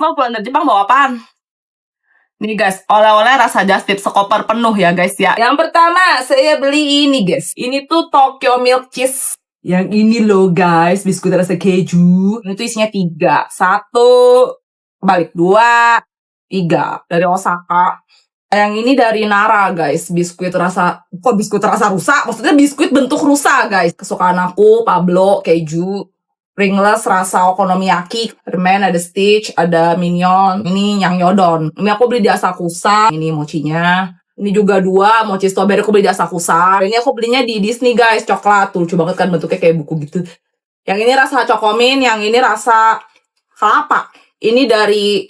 Mau pulang dari Jepang bawa apaan? Nih guys, oleh-oleh rasa just tip sekoper penuh ya guys ya. Yang pertama, saya beli ini guys. Ini tuh Tokyo Milk Cheese. Yang ini loh guys, biskuit rasa keju. Ini tuh isinya 3. 1, balik 2, 3. Dari Osaka. Yang ini dari Nara guys, biskuit rasa rusa? Maksudnya biskuit bentuk rusa guys. Kesukaan aku, Pablo, keju. Pringles rasa okonomiyaki, permen, ada Stitch, ada Minion, ini yang Yodon. Ini aku beli di Asakusa, ini mochinya. Ini juga 2, mochi strawberry aku beli di Asakusa. Ini aku belinya di Disney guys, coklat. Tuh, lucu banget kan bentuknya kayak buku gitu. Yang ini rasa Chocomin, yang ini rasa kelapa. Ini dari,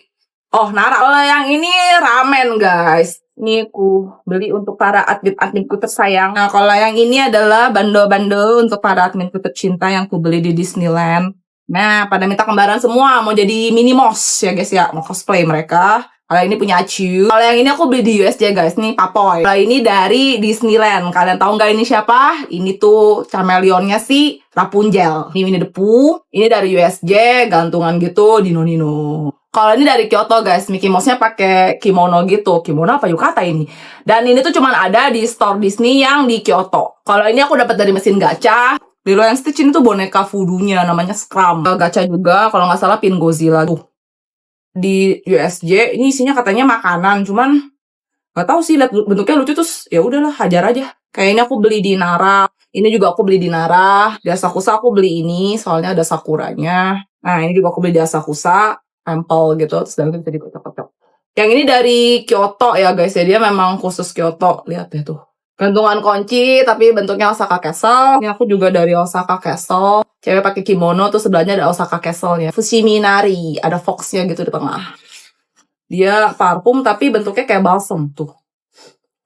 Nara. Kalau yang ini ramen guys. Ini aku beli untuk para admin-adminku tersayang. Nah, kalau yang ini adalah bando-bando untuk para adminku tercinta yang aku beli di Disneyland. Nah, pada minta kembaran semua. Mau jadi Minimos ya guys ya. Mau cosplay mereka. Kalau ini punya Acu. Kalau yang ini aku beli di USJ guys. Nih Papoy. Kalau ini dari Disneyland. Kalian tahu nggak ini siapa? Ini tuh chameleonnya si Rapunzel. Ini Winnie the Pooh. Ini dari USJ. Gantungan gitu di Nonino. Kalau ini dari Kyoto guys, Mickey Mouse-nya pakai kimono gitu. Kimono apa yukata ini? Dan ini tuh cuman ada di store Disney yang di Kyoto. Kalau ini aku dapat dari mesin gacha. Lilo yang Stitch ini tuh boneka voodoo-nya, namanya Scrum. Gacha juga, kalau nggak salah pin Godzilla tuh. Di USJ, ini isinya katanya makanan, cuman nggak tahu sih, lihat bentuknya lucu terus ya udahlah, hajar aja. Kayaknya aku beli di Nara. Ini juga aku beli di Nara. Di Asakusa aku beli ini, soalnya ada sakuranya. Nah, ini juga aku beli di Asakusa. Temple gitu, terus dalamnya bisa dikocok-kocok. Yang ini dari Kyoto ya guys ya, dia memang khusus Kyoto. Lihat deh tuh. Gantungan kunci, tapi bentuknya Osaka Castle. Ini aku juga dari Osaka Castle. Cewek pakai kimono, tuh sebelahnya ada Osaka Castle-nya. Fushiminari, ada fox-nya gitu di tengah. Dia parfum, tapi bentuknya kayak balsam tuh.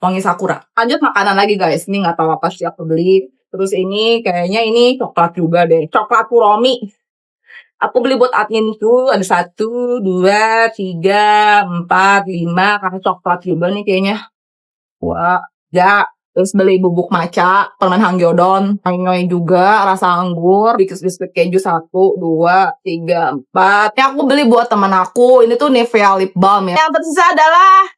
Wangi sakura. Lanjut makanan lagi guys, ini nggak tahu apa sih aku beli. Terus ini, kayaknya ini coklat juga deh. Coklat Kuromi. Aku beli buat admin tuh ada 1, 2, 3, 4, 5 karena coklat juga nih kayaknya. Wah, ya. Terus beli bubuk matcha, permen Hangyodon, Hanyoy juga, rasa anggur, biskuit keju 1, 2, 3, 4. Ini aku beli buat teman aku, ini tuh Nivea Lip Balm ya. Yang tersisa adalah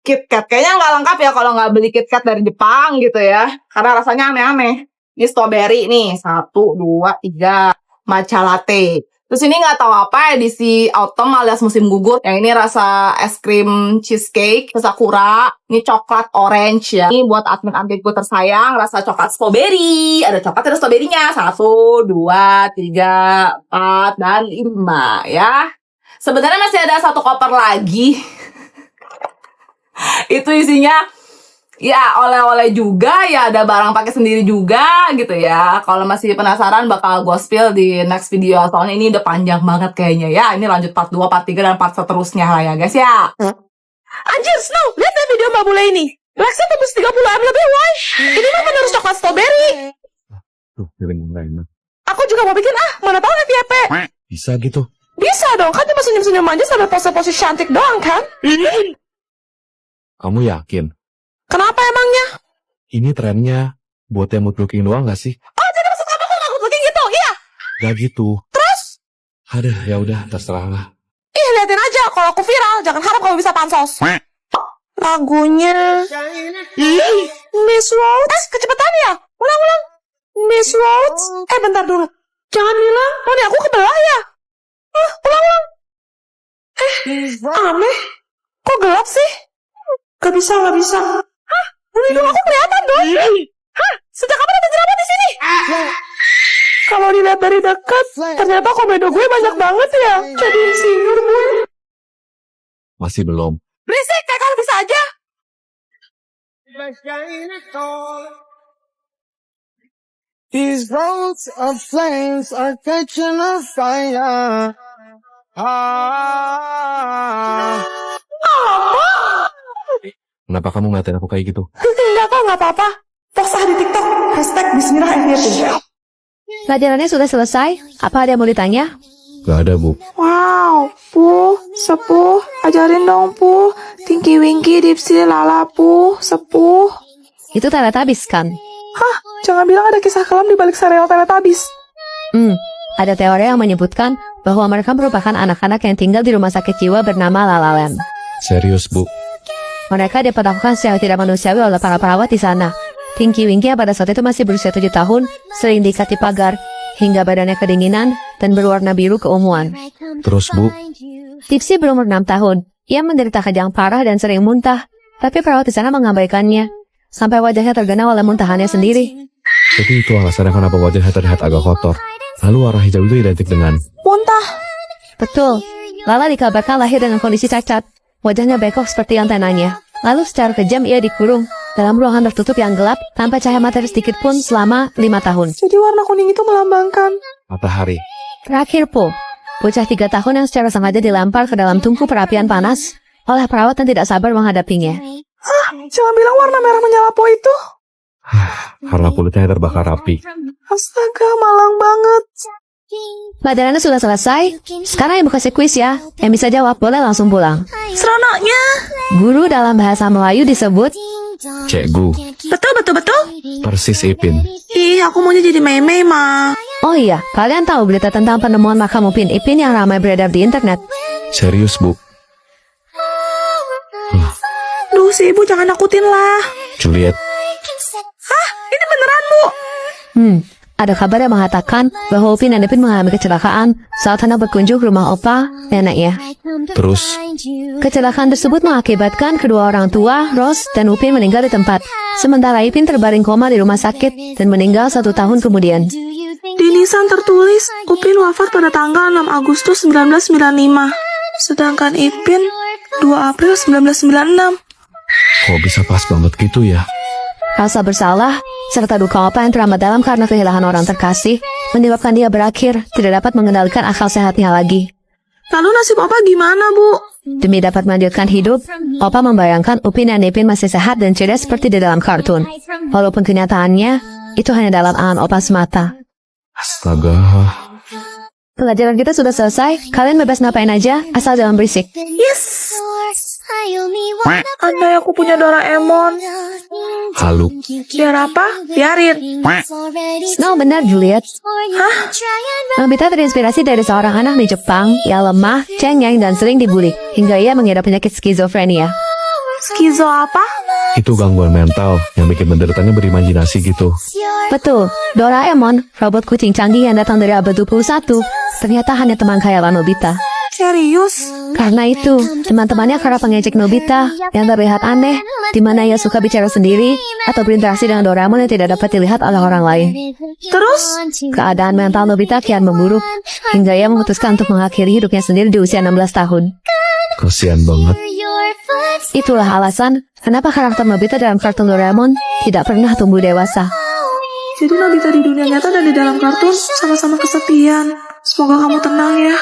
KitKat. Kayaknya nggak lengkap ya kalau nggak beli KitKat dari Jepang gitu ya. Karena rasanya aneh-aneh. Ini strawberry nih, 1, 2, 3. Matcha latte. Terus ini nggak tahu apa edisi autumn alias musim gugur. Yang ini rasa es krim cheesecake sakura. Ini coklat orange ya. Ini buat admin-adminku tersayang rasa coklat strawberry. Ada coklat, ada strawberry-nya. 1, 2, 3, 4 dan 5 ya. Sebenarnya masih ada 1 koper lagi. Itu isinya ya oleh-oleh juga, ya ada barang pakai sendiri juga gitu ya. Kalau masih penasaran bakal gue spill di next video. Soalnya ini udah panjang banget kayaknya ya. Ini lanjut part 2, part 3, dan part seterusnya lah ya guys ya. Anjir Snow, lihat deh video Mbak Bule ini. Laksa tembus 30M lebih, why? Ini mah bener coklat strawberry. Tuh, piring nggak enak. Aku juga mau bikin mana tahu FYP. Bisa gitu. Bisa dong, kan cuma senyum-senyum aja sambil pose-pose cantik doang kan? Kamu yakin? Kenapa emangnya? Ini trennya buat yang mood looking doang gak sih? Oh, jadi maksud kamu kok aku looking gitu? Iya. Gak gitu. Terus? Aduh, ya udah terserah lah. Ih, liatin aja. Kalau aku viral, jangan harap kamu bisa pansos. Lagunya Miss Rhodes. Kecepatan ya? Ulang-ulang. Miss Rhodes. Bentar dulu. Jangan bilang, nih aku kebelah ya? Ulang-ulang. Aneh. Kok gelap sih? Gak bisa. Hah? Hidung aku kelihatan dong. Hah? Sejak kapan ada jerawat di sini? Kalau dilihat dari dekat, ternyata komedo gue banyak banget ya. Jadi insinyur gue. Masih belum. Berisik, kayak kalau bisa aja. These roads of flames are catching a fire. Kenapa kamu ngatain aku kayak gitu? Enggak kok, nggak apa-apa. Post di TikTok, #bismillahirrahmanirrahim. Pelajarannya sudah selesai? Apa ada yang mau ditanya? Gak ada, Bu. Wow, Puh, Sepuh, ajarin dong Puh. Tinky Winky, Dipsy, Lala, Puh, Sepuh. Itu Teletubbies kan? Hah, jangan bilang ada kisah kelam di balik serial Teletubbies. Ada teori yang menyebutkan bahwa mereka merupakan anak-anak yang tinggal di rumah sakit jiwa bernama La La Land. Serius, Bu. Mereka diperlakukan secara tidak manusiawi oleh para perawat di sana. Tinky Winky yang pada saat itu masih berusia 7 tahun, sering diikat di pagar, hingga badannya kedinginan dan berwarna biru keunguan. Terus, Bu, Tipsy berumur 6 tahun. Ia menderita kejang parah dan sering muntah, tapi perawat di sana mengabaikannya, sampai wajahnya tergenang oleh muntahannya sendiri. jadi itu alasannya kenapa wajahnya terlihat agak kotor. Lalu warna hijau itu identik dengan... Muntah. Betul, Lala dikabarkan lahir dengan kondisi cacat. Wajahnya bengkok seperti antenanya. Lalu secara kejam ia dikurung dalam ruangan tertutup yang gelap tanpa cahaya matahari sedikit pun selama 5 tahun. Jadi warna kuning itu melambangkan. matahari. Terakhir, Po, bocah 3 tahun yang secara sengaja dilempar ke dalam tungku perapian panas oleh perawat yang tidak sabar menghadapinya. Jangan bilang warna merah menyala Po itu. Karena kulitnya terbakar api. Astaga, malang banget. Pelajarannya sudah selesai. Sekarang yang buka kuis ya. Yang bisa jawab boleh langsung pulang. Seronoknya. Guru dalam bahasa Melayu disebut Cikgu, Betul. persis Ipin. Ih, aku maunya jadi Mei-Mei, Ma. Oh iya, kalian tahu berita tentang penemuan makam Upin Ipin yang ramai beredar di internet? Serius, Bu. Duh, si ibu jangan nakutin lah. Juliet, Ini beneran, Bu. Ada kabar yang mengatakan bahwa Upin dan Ipin mengalami kecelakaan saat hendak berkunjung ke rumah opa neneknya. terus Kecelakaan tersebut mengakibatkan kedua orang tua, Rose dan Upin, meninggal di tempat. Sementara Ipin terbaring koma di rumah sakit dan meninggal 1 tahun kemudian. Di nisan tertulis, Upin wafat pada tanggal 6 Agustus 1995. Sedangkan Ipin 2 April 1996. kok bisa pas banget gitu ya? Rasa bersalah serta duka opa yang teramat dalam karena kehilangan orang terkasih menyebabkan dia berakhir tidak dapat mengendalikan akal sehatnya lagi. Lalu nasib Opa gimana, Bu? Demi dapat melanjutkan hidup, opa membayangkan Upin dan Ipin masih sehat dan cerdas seperti di dalam kartun. Walaupun kenyataannya itu hanya dalam angan opa semata. Astaga. Pelajaran kita sudah selesai. Kalian bebas ngapain aja asal jangan berisik. Yes. Andai aku punya Doraemon. Haluk. Biar apa? Biarin. No, benar Juliet. Nobita terinspirasi dari seorang anak di Jepang yang lemah, cengeng, dan sering dibully hingga ia mengidap penyakit skizofrenia. Skizo apa? Itu gangguan mental yang bikin penderitanya berimajinasi gitu. Betul, Doraemon, robot kucing canggih yang datang dari abad 21, ternyata hanya teman khayalan Nobita. Serius? Karena itu, teman-temannya kerap mengejek Nobita yang terlihat aneh, di mana ia suka bicara sendiri atau berinteraksi dengan Doraemon yang tidak dapat dilihat oleh orang lain. Terus? Keadaan mental Nobita kian memburuk, hingga ia memutuskan untuk mengakhiri hidupnya sendiri di usia 16 tahun. Kasian banget. Itulah alasan kenapa karakter Nobita dalam kartun Doraemon tidak pernah tumbuh dewasa. Jadi Nobita di dunia nyata dan di dalam kartun sama-sama kesepian. Semoga kamu tenang ya.